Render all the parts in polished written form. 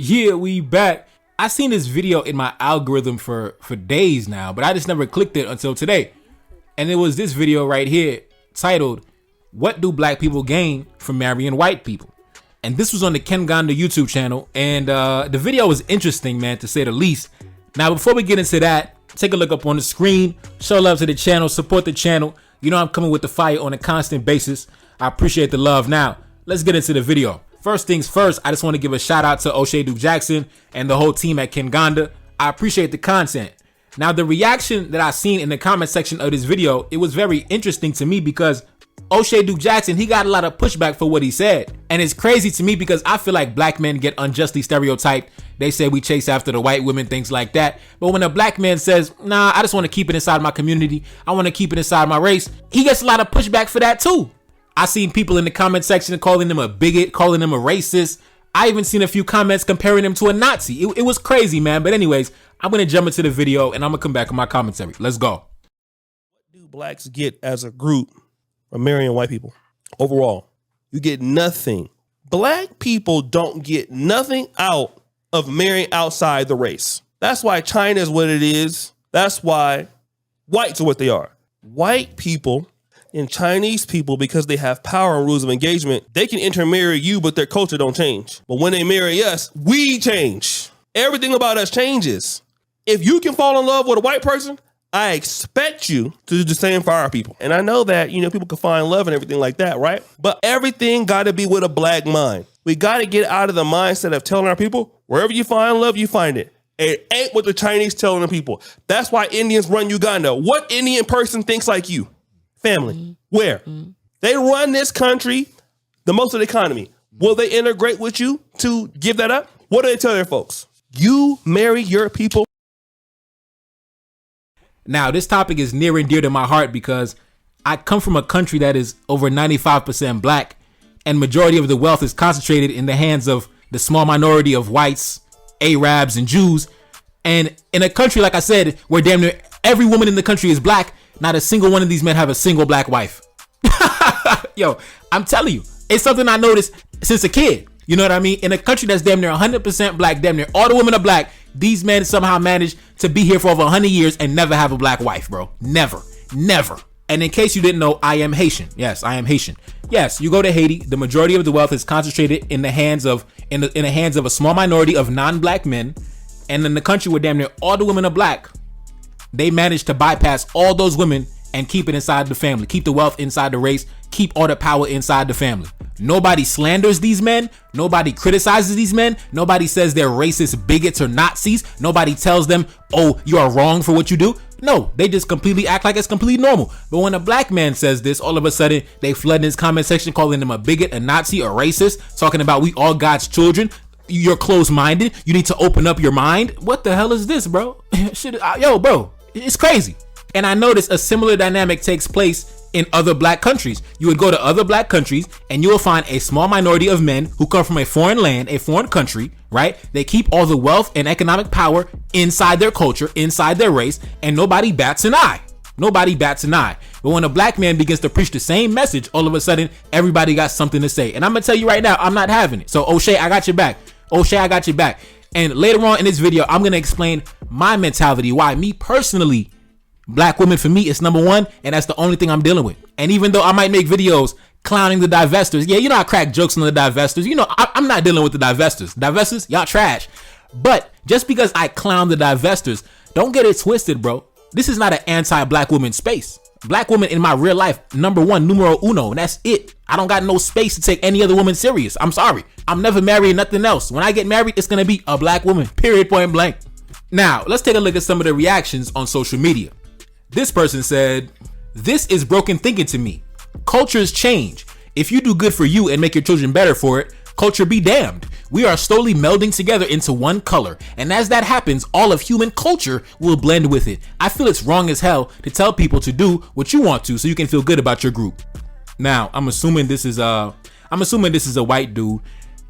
Yeah, we back. I seen this video in my algorithm for days now, but I just never clicked it until today. And it was this video right here titled, "What do black people gain from marrying white people?" And this was on the Kenganda YouTube channel. And the video was interesting, man, to say the least. Now, before we get into that, take a look up on the screen, show love to the channel, support the channel. You know I'm coming with the fire on a constant basis. I appreciate the love. Now, let's get into the video. First things first, I just want to give a shout out to O'Shea Duke Jackson and the whole team at Kenganda. I appreciate the content. Now, the reaction that I seen in the comment section of this video, it was very interesting to me because O'Shea Duke Jackson, he got a lot of pushback for what he said. And it's crazy to me because I feel like black men get unjustly stereotyped. They say we chase after the white women, things like that. But when a black man says, nah, I just want to keep it inside my community, I want to keep it inside my race, he gets a lot of pushback for that too. I seen people in the comment section calling him a bigot, calling him a racist. I even seen a few comments comparing him to a Nazi. It was crazy, man. But anyways, I'm going to jump into the video and I'm going to come back with my commentary. Let's go. What do blacks get as a group from marrying white people? Overall, you get nothing. Black people don't get nothing out of marrying outside the race. That's why China is what it is. That's why whites are what they are. White people and Chinese people, because they have power and rules of engagement, they can intermarry you, but their culture don't change. But when they marry us, we change. Everything about us changes. If you can fall in love with a white person, I expect you to do the same for our people. And I know that, people can find love and everything like that, right? But everything got to be with a black mind. We got to get out of the mindset of telling our people, wherever you find love, you find it. It ain't what the Chinese telling the people. That's why Indians run Uganda. What Indian person thinks like you? Family. Where? They run this country, the most of the economy. Will they integrate with you to give that up? What do they tell their folks? You marry your people. Now, this topic is near and dear to my heart because I come from a country that is over 95% black, and majority of the wealth is concentrated in the hands of the small minority of whites, Arabs, and Jews. And in a country, like I said, where damn near every woman in the country is black, not a single one of these men have a single black wife. Yo, I'm telling you, it's something I noticed since a kid. You know what I mean? In a country that's damn near 100% black, damn near all the women are black, these men somehow managed to be here for over 100 years and never have a black wife, bro. Never. And in case you didn't know, I am Haitian. Yes, I am Haitian. Yes, you go to Haiti, the majority of the wealth is concentrated in the hands of a small minority of non-black men. And in the country where damn near all the women are black, they managed to bypass all those women and keep it inside the family, keep the wealth inside the race, keep all the power inside the family. Nobody slanders these men. Nobody criticizes these men. Nobody says they're racist, bigots, or Nazis. Nobody tells them, oh, you are wrong for what you do. No, they just completely act like it's completely normal. But when a black man says this, all of a sudden they flood in his comment section calling him a bigot, a Nazi, a racist, talking about we all God's children. You're closed-minded. You need to open up your mind. What the hell is this, bro? Yo, bro, it's crazy. And I noticed a similar dynamic takes place in other black countries. You would go to other black countries and you will find a small minority of men who come from a foreign land, a foreign country, right? They keep all the wealth and economic power inside their culture, inside their race, and nobody bats an eye. Nobody bats an eye. But when a black man begins to preach the same message, all of a sudden, everybody got something to say. And I'm going to tell you right now, I'm not having it. So O'Shea, I got your back. O'Shea, I got your back. And later on in this video, I'm going to explain my mentality, why me personally, black women for me is number one, and that's the only thing I'm dealing with. And even though I might make videos clowning the divestors, yeah, I crack jokes on the divestors. I'm not dealing with the divestors. Divestors, y'all trash. But just because I clown the divestors, don't get it twisted, bro. This is not an anti-black woman space. Black woman in my real life, number one, numero uno, and that's it. I don't got no space to take any other woman serious. I'm sorry. I'm never marrying nothing else. When I get married, it's going to be a black woman, period, point blank. Now, let's take a look at some of the reactions on social media. This person said, "This is broken thinking to me. Cultures change. If you do good for you and make your children better for it, culture be damned. We are slowly melding together into one color. And as that happens, all of human culture will blend with it. I feel it's wrong as hell to tell people to do what you want to so you can feel good about your group." Now, I'm assuming this is a white dude.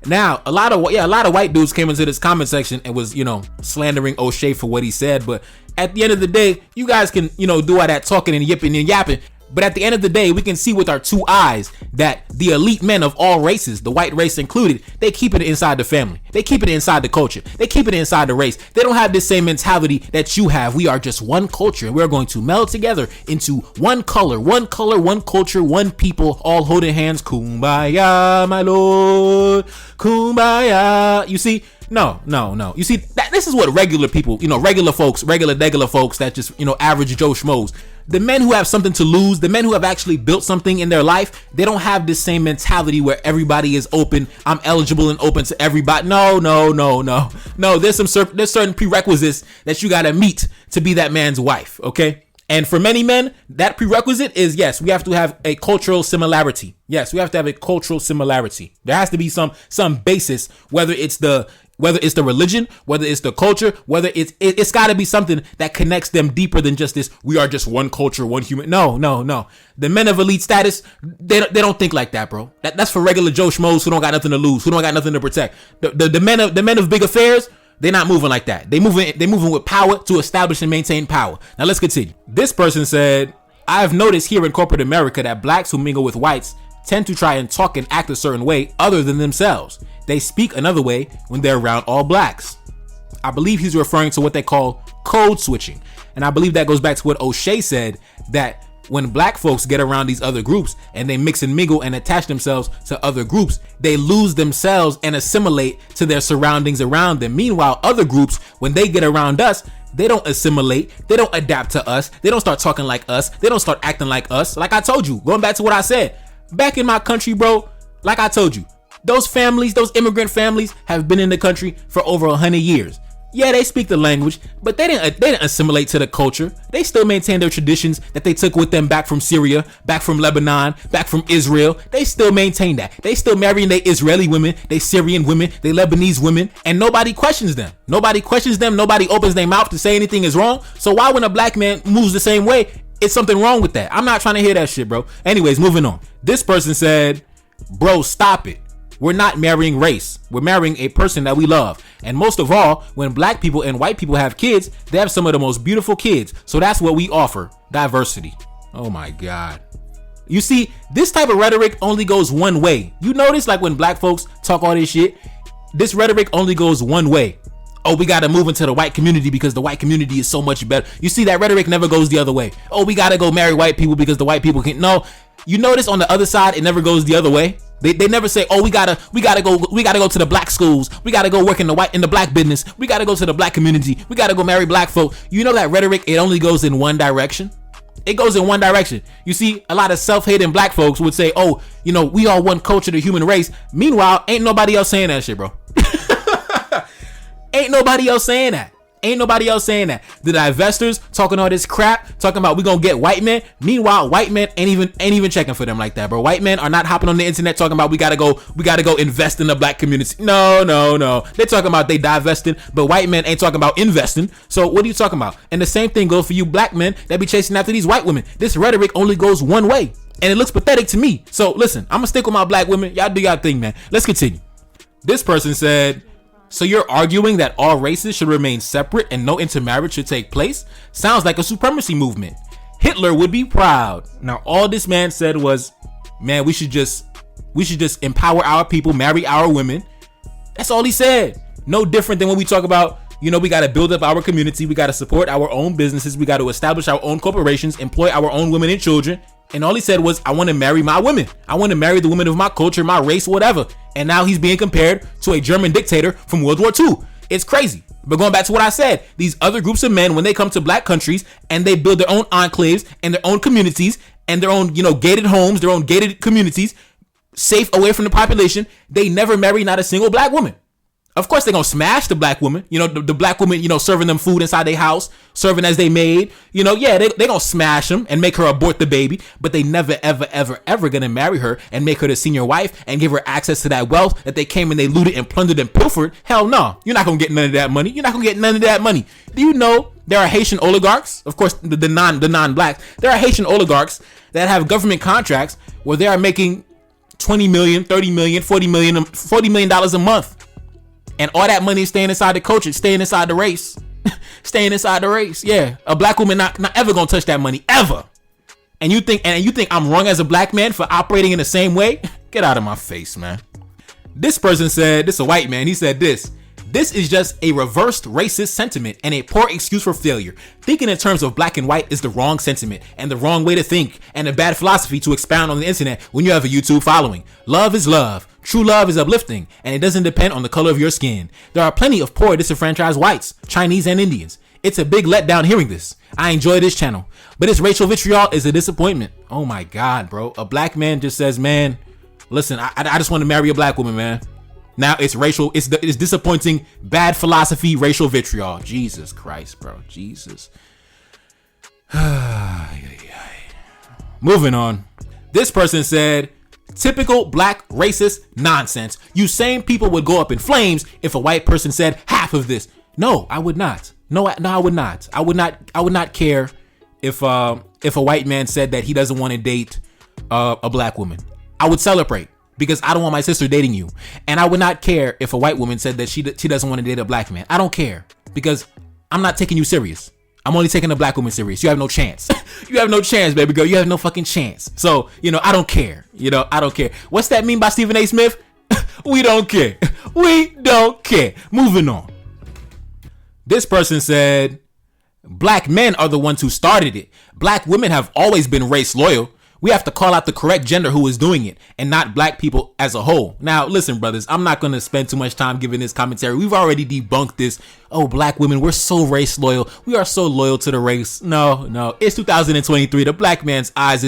Now, a lot of white dudes came into this comment section and was, slandering O'Shea for what he said. But at the end of the day, you guys can, do all that talking and yipping and yapping. But at the end of the day, we can see with our two eyes that the elite men of all races, the white race included, they keep it inside the family. They keep it inside the culture. They keep it inside the race. They don't have this same mentality that you have. We are just one culture, and we're going to meld together into one color, one culture, one people, all holding hands. Kumbaya, my lord. Kumbaya. You see? No. You see, this is what regular people, regular folks, regular folks that just, average Joe Schmoes. The men who have something to lose, the men who have actually built something in their life, they don't have this same mentality where everybody is open. I'm eligible and open to everybody. No. There's certain prerequisites that you got to meet to be that man's wife. Okay. And for many men, that prerequisite is, yes, we have to have a cultural similarity. Yes, we have to have a cultural similarity. There has to be some basis, whether it's the religion, whether it's the culture, whether it's got to be something that connects them deeper than just this. We are just one culture, one human. No. The men of elite status, they don't think like that, bro. That's for regular Joe Schmoes who don't got nothing to lose, who don't got nothing to protect. The men of big affairs, they're not moving like that. They moving with power to establish and maintain power. Now let's continue. This person said, I have noticed here in corporate America that blacks who mingle with whites tend to try and talk and act a certain way other than themselves. They speak another way when they're around all blacks. I believe he's referring to what they call code switching. And I believe that goes back to what O'Shea said, that when black folks get around these other groups and they mix and mingle and attach themselves to other groups, they lose themselves and assimilate to their surroundings around them. Meanwhile, other groups, when they get around us, they don't assimilate, they don't adapt to us, they don't start talking like us, they don't start acting like us. Like I told you, going back to what I said, back in my country, bro, like I told you, those families, those immigrant families have been in the country for over 100 years. Yeah, they speak the language, but they didn't assimilate to the culture. They still maintain their traditions that they took with them back from Syria, back from Lebanon, back from Israel. They still maintain that. They still marrying they Israeli women, they Syrian women, they Lebanese women, and nobody questions them. Nobody questions them. Nobody opens their mouth to say anything is wrong. So why when a black man moves the same way, it's something wrong with that? I'm not trying to hear that shit, bro. Anyways, moving on. This person said, bro, stop it. We're not marrying race. We're marrying a person that we love. And most of all, when black people and white people have kids, they have some of the most beautiful kids. So that's what we offer. Diversity. Oh my God. You see, this type of rhetoric only goes one way. You notice, like when black folks talk all this shit, this rhetoric only goes one way. Oh, we got to move into the white community because the white community is so much better. You see, that rhetoric never goes the other way. Oh, we got to go marry white people because the white people can. No, you notice on the other side, it never goes the other way. They never say, oh, we gotta go to the black schools. We gotta go work in the black business. We gotta go to the black community. We gotta go marry black folk. You know that rhetoric, it only goes in one direction. It goes in one direction. You see, a lot of self-hating black folks would say, oh, we are one culture, the human race. Meanwhile, ain't nobody else saying that shit, bro. Ain't nobody else saying that. The divestors talking all this crap, talking about we gonna get white men. Meanwhile, white men ain't even checking for them like that, bro. White men are not hopping on the internet talking about we gotta go invest in the black community. No. They talking about they divesting, but white men ain't talking about investing. So what are you talking about? And the same thing goes for you black men that be chasing after these white women. This rhetoric only goes one way, and it looks pathetic to me. So listen, I'm gonna stick with my black women. Y'all do y'all thing, man. Let's continue. This person said, so you're arguing that all races should remain separate and no intermarriage should take place? Sounds like a supremacy movement. Hitler would be proud. Now, all this man said was, man, we should just empower our people, marry our women. That's all he said. No different than when we talk about, we got to build up our community. We got to support our own businesses. We got to establish our own corporations, employ our own women and children. And all he said was, I want to marry my women. I want to marry the women of my culture, my race, whatever. And now he's being compared to a German dictator from World War II. It's crazy. But going back to what I said, these other groups of men, when they come to black countries and they build their own enclaves and their own communities and their own, gated homes, their own gated communities, safe away from the population, they never marry not a single black woman. Of course, they're going to smash the black woman, the black woman, serving them food inside their house, serving as they maid, they're going to smash them and make her abort the baby, but they never, ever, ever, ever going to marry her and make her the senior wife and give her access to that wealth that they came and they looted and plundered and pilfered. Hell no, you're not going to get none of that money. Do you know there are Haitian oligarchs? Of course, the non-blacks. There are Haitian oligarchs that have government contracts where they are making $20 million, $30 million, $40 million a month. And all that money is staying inside the culture, staying inside the race. Yeah. A black woman not ever gonna touch that money. Ever. And you think I'm wrong as a black man for operating in the same way? Get out of my face, man. This person said, this is a white man, he said this. This is just a reversed racist sentiment and a poor excuse for failure. Thinking in terms of black and white is the wrong sentiment and the wrong way to think and a bad philosophy to expound on the internet when you have a YouTube following. Love is love. True love is uplifting, and it doesn't depend on the color of your skin. There are plenty of poor disenfranchised whites, Chinese and Indians. It's a big letdown hearing this. I enjoy this channel, but its racial vitriol is a disappointment. Oh my God, bro. A black man just says, man, listen, I just want to marry a black woman, man. Now it's racial. It's disappointing. Bad philosophy, racial vitriol. Jesus Christ, bro. Jesus. Moving on. This person said, typical black racist nonsense. You same people would go up in flames if a white person said half of this. No, I would not. No, I would not. I would not care if a white man said that he doesn't want to date a black woman. I would celebrate. Because I don't want my sister dating you. And I would not care if a white woman said that she doesn't want to date a black man. I don't care. Because I'm not taking you serious. I'm only taking a black woman serious. You have no chance. You have no chance, baby girl. You have no fucking chance. So, I don't care. I don't care. What's that mean by Stephen A. Smith? We don't care. We don't care. Moving on. This person said, black men are the ones who started it. Black women have always been race loyal. We have to call out the correct gender who is doing it and not black people as a whole. Now, listen, brothers, I'm not going to spend too much time giving this commentary. We've already debunked this. Oh, black women, we're so race loyal. We are so loyal to the race. No, it's 2023. The black man's eyes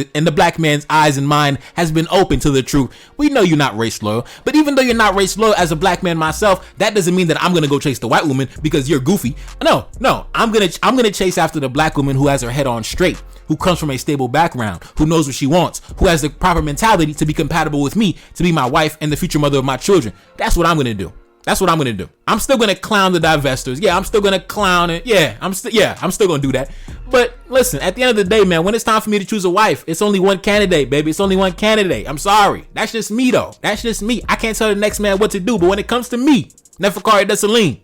and mind has been open to the truth. We know you're not race loyal, but even though you're not race loyal as a black man myself, that doesn't mean that I'm going to go chase the white woman because you're goofy. No, I'm going to chase after the black woman who has her head on straight, who comes from a stable background, who knows what she wants, who has the proper mentality to be compatible with me, to be my wife and the future mother of my children. That's what I'm going to do. I'm still going to clown the divestors. Yeah, I'm still going to clown it. Yeah, I'm still going to do that. But listen, at the end of the day, man, when it's time for me to choose a wife, it's only one candidate, baby. It's only one candidate. I'm sorry. That's just me, though. That's just me. I can't tell the next man what to do. But when it comes to me, Neferkari Dessalines,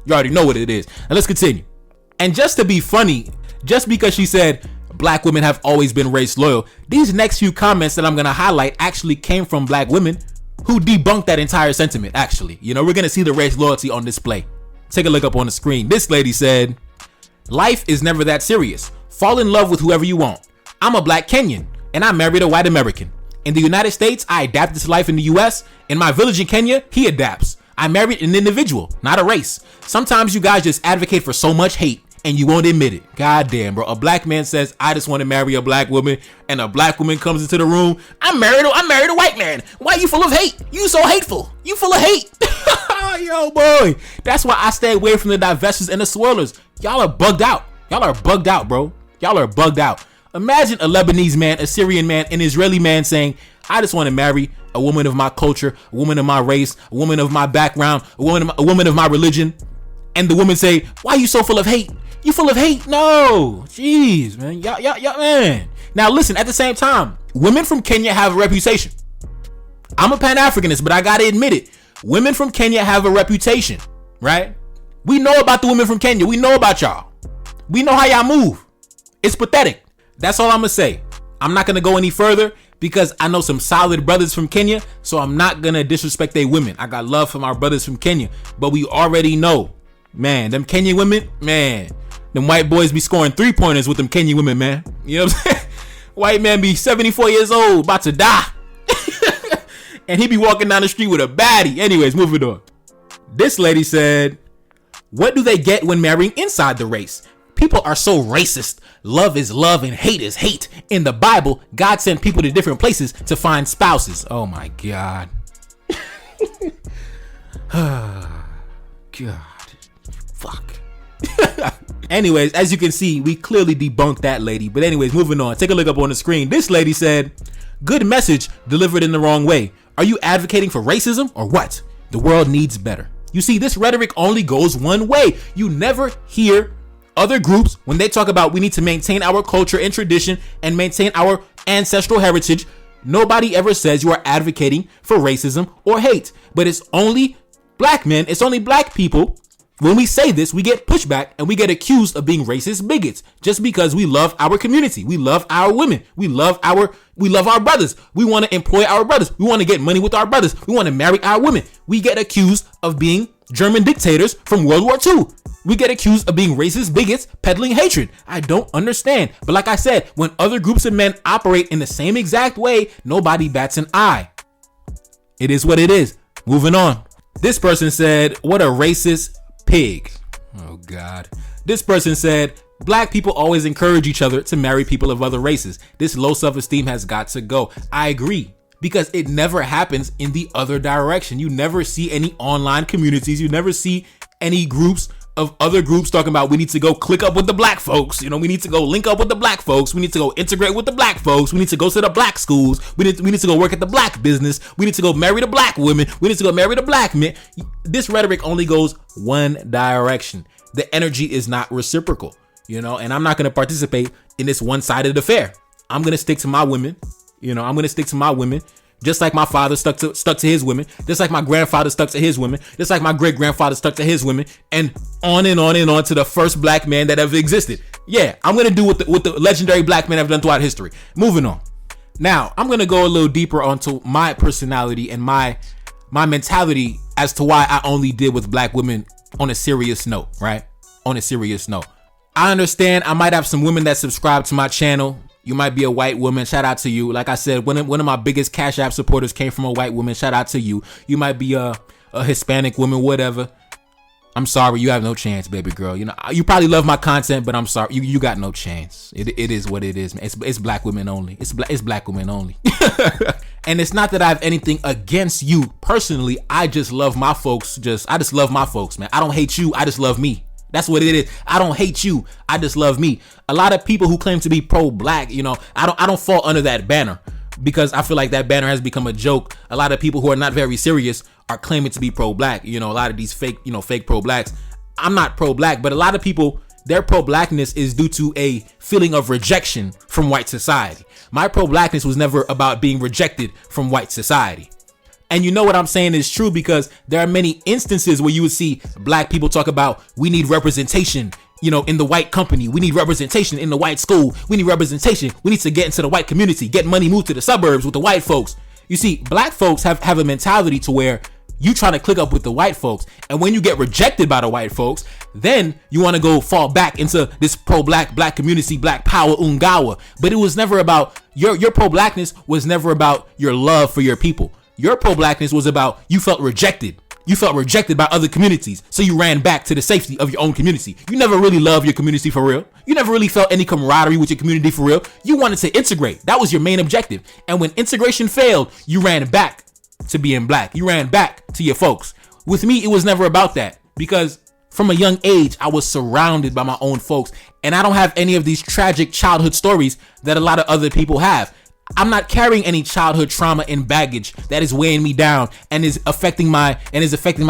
you already know what it is. Now let's continue. And just to be funny, just because she said black women have always been race loyal, these next few comments that I'm going to highlight actually came from black women who debunked that entire sentiment. Actually, we're going to see the race loyalty on display. Take a look up on the screen. This lady said, life is never that serious. Fall in love with whoever you want. I'm a black Kenyan and I married a white American. In the United States, I adapted to life in the US. In my village in Kenya, he adapts. I married an individual, not a race. Sometimes you guys just advocate for so much hate and you won't admit it. God damn, bro. A black man says, I just want to marry a black woman, and a black woman comes into the room. I married a white man. Why you full of hate? You so hateful. You full of hate. Yo, boy. That's why I stay away from the Divestors and the Swirlers. Y'all are bugged out. Y'all are bugged out, bro. Y'all are bugged out. Imagine a Lebanese man, a Syrian man, an Israeli man saying, I just want to marry a woman of my culture, a woman of my race, a woman of my background, a woman of my religion. And the woman say, why are you so full of hate? You full of hate? No. Jeez, man. Y'all, man. Now listen, at the same time, women from Kenya have a reputation. I'm a Pan-Africanist, but I gotta admit it. Women from Kenya have a reputation, right? We know about the women from Kenya. We know about y'all. We know how y'all move. It's pathetic. That's all I'm gonna say. I'm not gonna go any further because I know some solid brothers from Kenya, so I'm not gonna disrespect their women. I got love for my brothers from Kenya, but we already know, man, them Kenyan women, man, them white boys be scoring 3-pointers with them Kenyan women, man. You know what I'm saying? White man be 74 years old, about to die. And he be walking down the street with a baddie. Anyways, moving on. This lady said, what do they get when marrying inside the race? People are so racist. Love is love and hate is hate. In the Bible, God sent people to different places to find spouses. Oh my God. God. Fuck. Anyways, as you can see, we clearly debunked that lady. But anyways, moving on. Take a look up on the screen. This lady said, good message delivered in the wrong way. Are you advocating for racism or what? The world needs better. You see, this rhetoric only goes one way. You never hear other groups when they talk about we need to maintain our culture and tradition and maintain our ancestral heritage. Nobody ever says you are advocating for racism or hate. But it's only black men, it's only black people When we say this, we get pushback and we get accused of being racist bigots just because we love our community. We love our women. We love our brothers. We want to employ our brothers. We want to get money with our brothers. We want to marry our women. We get accused of being German dictators from World War II. We get accused of being racist bigots peddling hatred. I don't understand. But like I said, when other groups of men operate in the same exact way, nobody bats an eye. It is what it is. Moving on. This person said, what a racist pig. Oh God. This person said, black people always encourage each other to marry people of other races. This low self-esteem has got to go. I agree, because it never happens in the other direction. You never see any online communities. You never see any groups of other groups talking about we need to go click up with the black folks. You know, we need to go link up with the black folks. We need to go integrate with the black folks. We need to go to the black schools. We need to go work at the black business. We need to go marry the black women. We need to go marry the black men. This rhetoric only goes one direction. The energy is not reciprocal, you know, and I'm not going to participate in this one-sided affair. I'm going to stick to my women. You know, I'm going to stick to my women. Just like my father stuck to his women, just like my grandfather stuck to his women, just like my great grandfather stuck to his women, and on and on and on to the first black man that ever existed. Yeah, I'm gonna do what the legendary black men have done throughout history. Moving on. Now, I'm gonna go a little deeper onto my personality and my mentality as to why I only deal with black women on a serious note, right? On a serious note. I understand I might have some women that subscribe to my channel. You might be a white woman. Shout out to you. Like I said, one of my biggest Cash App supporters came from a white woman. Shout out to you. You might be a Hispanic woman, whatever. I'm sorry, you have no chance, baby girl. You know, you probably love my content, but I'm sorry, you got no chance. It is what it is, man. It's black women only. It's black women only. And it's not that I have anything against you personally. I just love my folks. I just love my folks, man. I don't hate you. I just love me. That's what it is. I don't hate you. I just love me. A lot of people who claim to be pro-black, you know, I don't fall under that banner because I feel like that banner has become a joke. A lot of people who are not very serious are claiming to be pro-black. You know, a lot of these fake pro-blacks. I'm not pro-black, but a lot of people, their pro-blackness is due to a feeling of rejection from white society. My pro-blackness was never about being rejected from white society. And you know what I'm saying is true because there are many instances where you would see black people talk about we need representation, you know, in the white company. We need representation in the white school. We need representation. We need to get into the white community, get money moved to the suburbs with the white folks. You see, black folks have a mentality to where you trying to click up with the white folks. And when you get rejected by the white folks, then you want to go fall back into this pro-black, black community, black power, ungawa. But it was never about your pro-blackness was never about your love for your people. Your pro-blackness was about you felt rejected. You felt rejected by other communities, so you ran back to the safety of your own community. You never really loved your community for real. You never really felt any camaraderie with your community for real. You wanted to integrate. That was your main objective. And when integration failed, you ran back to being black. You ran back to your folks. With me, it was never about that because from a young age, I was surrounded by my own folks, and I don't have any of these tragic childhood stories that a lot of other people have. I'm not carrying any childhood trauma and baggage that is weighing me down and is affecting my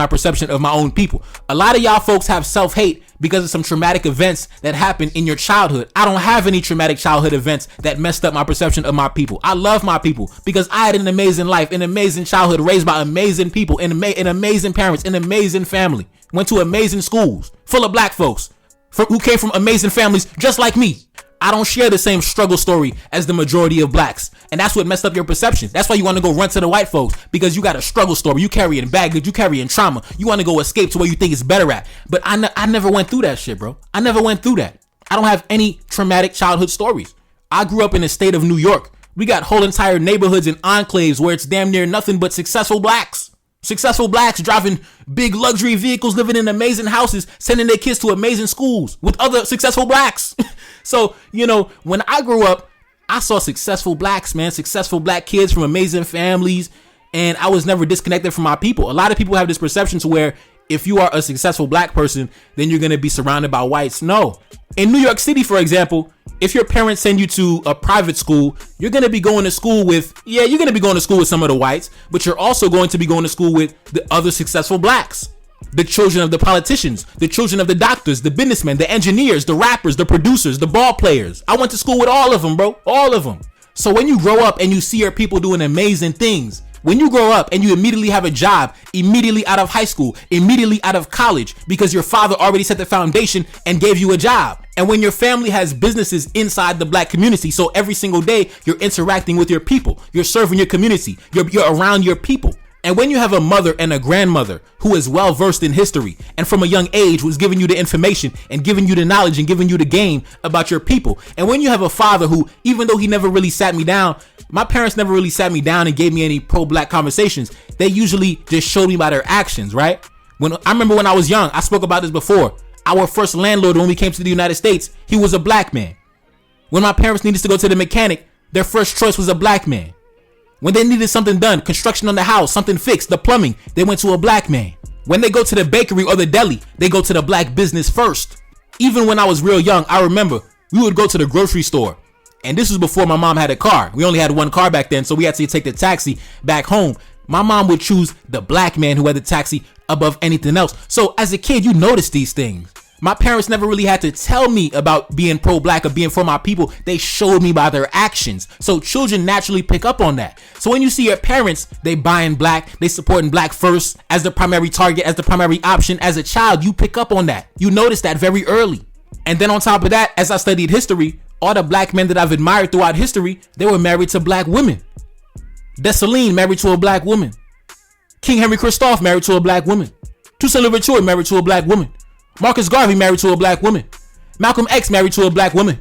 perception of my own people. A lot of y'all folks have self-hate because of some traumatic events that happened in your childhood. I don't have any traumatic childhood events that messed up my perception of my people. I love my people because I had an amazing life, an amazing childhood, raised by amazing people, and amazing parents, an amazing family. Went to amazing schools full of black folks who came from amazing families just like me. I don't share the same struggle story as the majority of blacks. And that's what messed up your perception. That's why you want to go run to the white folks, because you got a struggle story. You carrying baggage, you carrying trauma. You want to go escape to where you think it's better at. But I never went through that shit, bro. I never went through that. I don't have any traumatic childhood stories. I grew up in the state of New York. We got whole entire neighborhoods and enclaves where it's damn near nothing but successful blacks. Successful blacks driving big luxury vehicles, living in amazing houses, sending their kids to amazing schools with other successful blacks. So, you know, when I grew up, I saw successful blacks, man, successful black kids from amazing families, and I was never disconnected from my people. A lot of people have this perception to where if you are a successful black person, then you're going to be surrounded by whites. No. In New York City, for example, if your parents send you to a private school, you're going to be going to school with, you're going to be going to school with some of the whites, but you're also going to be going to school with the other successful blacks. The children of the politicians, the children of the doctors, the businessmen, the engineers, the rappers, the producers, the ball players. I went to school with all of them, bro. All of them. So when you grow up and you see your people doing amazing things, When you grow up and you immediately have a job, immediately out of high school, immediately out of college, because your father already set the foundation and gave you a job. And when your family has businesses inside the black community, so every single day you're interacting with your people, you're serving your community, you're around your people. And when you have a mother and a grandmother who is well versed in history and from a young age was giving you the information and giving you the knowledge and giving you the game about your people. And when you have a father who, even though he never really sat me down, my parents never really sat me down and gave me any pro-black conversations. They usually just showed me by their actions, right? I remember when I was young, I spoke about this before. Our first landlord when we came to the United States, he was a black man. When my parents needed to go to the mechanic, their first choice was a black man. When they needed something done, construction on the house, something fixed, the plumbing, they went to a black man. When they go to the bakery or the deli, they go to the black business first. Even when I was real young, I remember we would go to the grocery store. And this was before my mom had a car. We only had one car back then, so we had to take the taxi back home. My mom would choose the black man who had the taxi above anything else. So as a kid, you notice these things. My parents never really had to tell me about being pro-black or being for my people. They showed me by their actions. So children naturally pick up on that. So when you see your parents, they buying black, they supporting black first as the primary target, as the primary option. As a child, you pick up on that. You notice that very early. And then on top of that, as I studied history, all the black men that I've admired throughout history, they were married to black women. Dessalines married to a black woman. King Henry Christophe married to a black woman. Toussaint Louverture married to a black woman. Marcus Garvey married to a black woman. Malcolm X married to a black woman.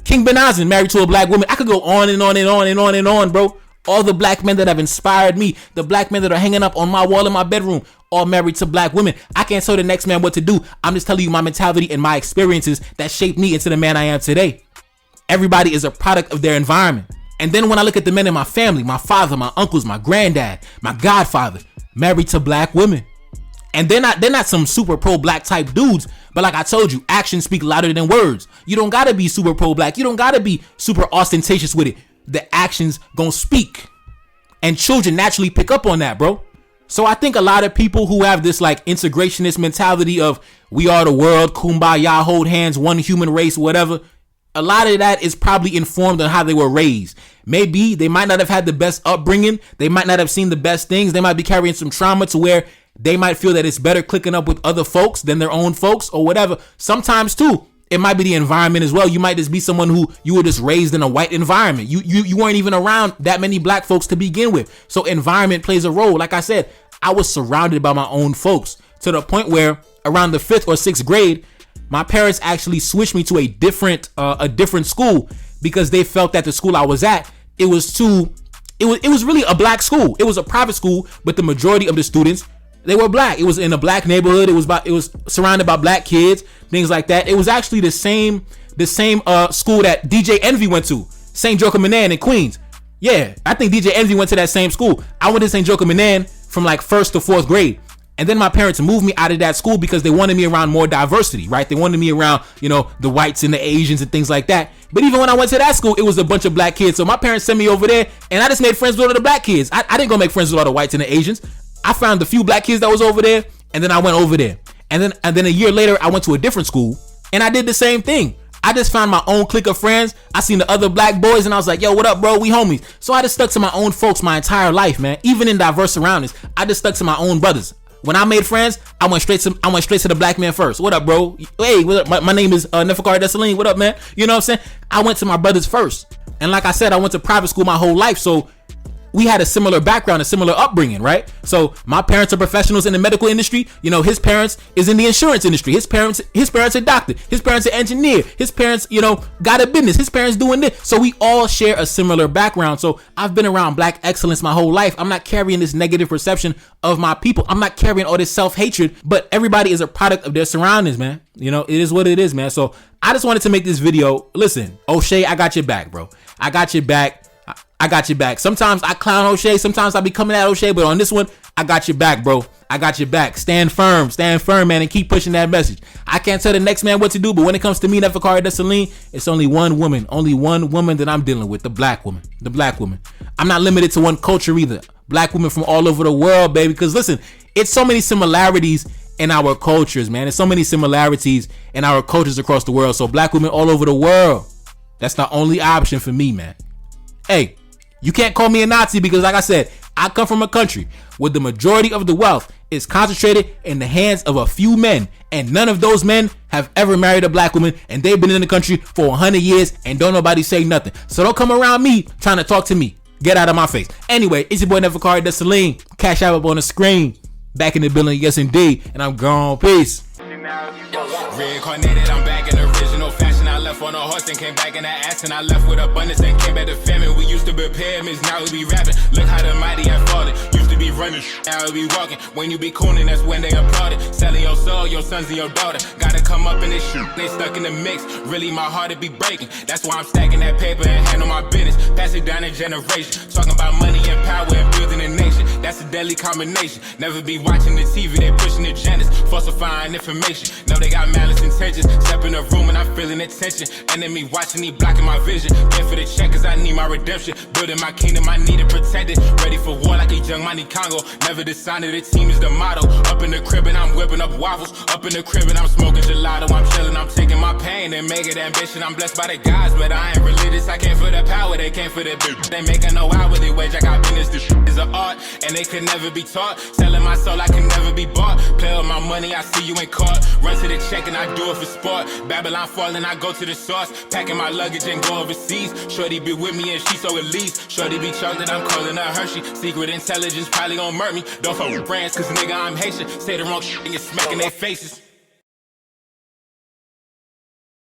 King Benazir married to a black woman. I could go on and on and on and on and on, bro. All the black men that have inspired me, the black men that are hanging up on my wall in my bedroom, all married to black women. I can't tell the next man what to do. I'm just telling you my mentality and my experiences that shaped me into the man I am today. Everybody is a product of their environment. And then when I look at the men in my family, my father, my uncles, my granddad, my godfather, married to black women. And they're not some super pro-black type dudes, but like I told you, actions speak louder than words. You don't gotta be super pro-black. You don't gotta be super ostentatious with it. The actions gonna speak. And children naturally pick up on that, bro. So I think a lot of people who have this like integrationist mentality of we are the world, kumbaya, hold hands, one human race, whatever. A lot of that is probably informed on how they were raised. Maybe they might not have had the best upbringing. They might not have seen the best things. They might be carrying some trauma to where they might feel that it's better clicking up with other folks than their own folks or whatever. Sometimes too, it might be the environment as well. You might just be someone who you were just raised in a white environment. You weren't even around that many black folks to begin with. So environment plays a role. Like I said, I was surrounded by my own folks to the point where around the 5th or 6th grade, my parents actually switched me to a different school because they felt that the school I was at, it was really a black school. It was a private school, but the majority of the students, they were black. It was in a black neighborhood. It was surrounded by black kids, things like that. It was actually the same school that DJ Envy went to, St. Joachim Manan in Queens. Yeah, I think DJ Envy went to that same school. I went to St. Joachim Manan from like 1st to 4th grade. And then my parents moved me out of that school because they wanted me around more diversity, right? They wanted me around, the whites and the Asians and things like that. But even when I went to that school, it was a bunch of black kids. So my parents sent me over there and I just made friends with all the black kids. I didn't go make friends with all the whites and the Asians. I found the few black kids that was over there and then I went over there. And then a year later, I went to a different school and I did the same thing. I just found my own clique of friends. I seen the other black boys and I was like, yo, what up, bro? We homies. So I just stuck to my own folks my entire life, man. Even in diverse surroundings, I just stuck to my own brothers. When I made friends, I went straight to the black man first. What up, bro? Hey, what up? My name is Nefakar Dessalines. What up, man? You know what I'm saying? I went to my brothers first. And like I said, I went to private school my whole life. So we had a similar background, a similar upbringing, right? So my parents are professionals in the medical industry. His parents is in the insurance industry. His parents are doctor. His parents are engineer. His parents, got a business. His parents doing this. So we all share a similar background. So I've been around black excellence my whole life. I'm not carrying this negative perception of my people. I'm not carrying all this self-hatred, but everybody is a product of their surroundings, man. It is what it is, man. So I just wanted to make this video. Listen, O'Shea, I got your back, bro. I got your back. I got your back. Sometimes I clown O'Shea. Sometimes I be coming at O'Shea. But on this one, I got your back, bro. I got your back. Stand firm, man, and keep pushing that message. I can't tell the next man what to do, but when it comes to me, Nefakar Dessalines, it's only one woman that I'm dealing with, the black woman. I'm not limited to one culture either. Black women from all over the world, baby. Because listen, it's so many similarities in our cultures, man. There's so many similarities in our cultures across the world. So black women all over the world. That's the only option for me, man. Hey, you can't call me a Nazi because, like I said, I come from a country where the majority of the wealth is concentrated in the hands of a few men, and none of those men have ever married a black woman, and they've been in the country for 100 years and don't nobody say nothing. So don't come around me trying to talk to me. Get out of my face. Anyway, it's your boy Neferkari Celine. Cash out up on the screen. Back in the building, yes indeed. And I'm gone. Peace. Reincarnated, I'm back in original fashion. I left on a horse and came back in the ass, and I left with abundance and came back to famine. We used to be pyramids, now we be rapping. Look how the mighty have fallen. Used to be running, now we be walking. When you be cooning, that's when they applauded. Selling your soul, your sons and your daughter. Gotta come up in this shit, they stuck in the mix. Really, my heart it be breaking. That's why I'm stacking that paper and handle my business. Pass it down in generation. Talking about money and power and building a nation. That's a deadly combination. Never be watching the TV, they pushing agendas, falsifying information. Know they got malice intentions. Step in the room and I'm feeling the tension. Enemy watching, he blocking my vision. Get for the check cause I need my redemption. Building my kingdom, I need it protected. Ready for war like a young Money Congo. Never decided the team is the motto. Up in the crib and I'm whipping up waffles. Up in the crib and I'm smoking gelato. I'm chilling, I'm taking my pain and make it ambition. I'm blessed by the gods, but I ain't religious. I came for the power, they came for the bitch. They making no hourly wage. I got business, this shit is an art, and they could never be taught. Selling my soul, I can never be bought. Play with my money, I see you in court. Run to the check and I do it for sport. Babylon falling, I go to the source. Packing my luggage and go overseas. Shorty be with me and she so elite. Shorty be chocolate, I'm calling her Hershey. Secret intelligence probably gon' murk me. Don't fuck with brands, cause nigga I'm Haitian. Say the wrong shit and you're smacking their faces.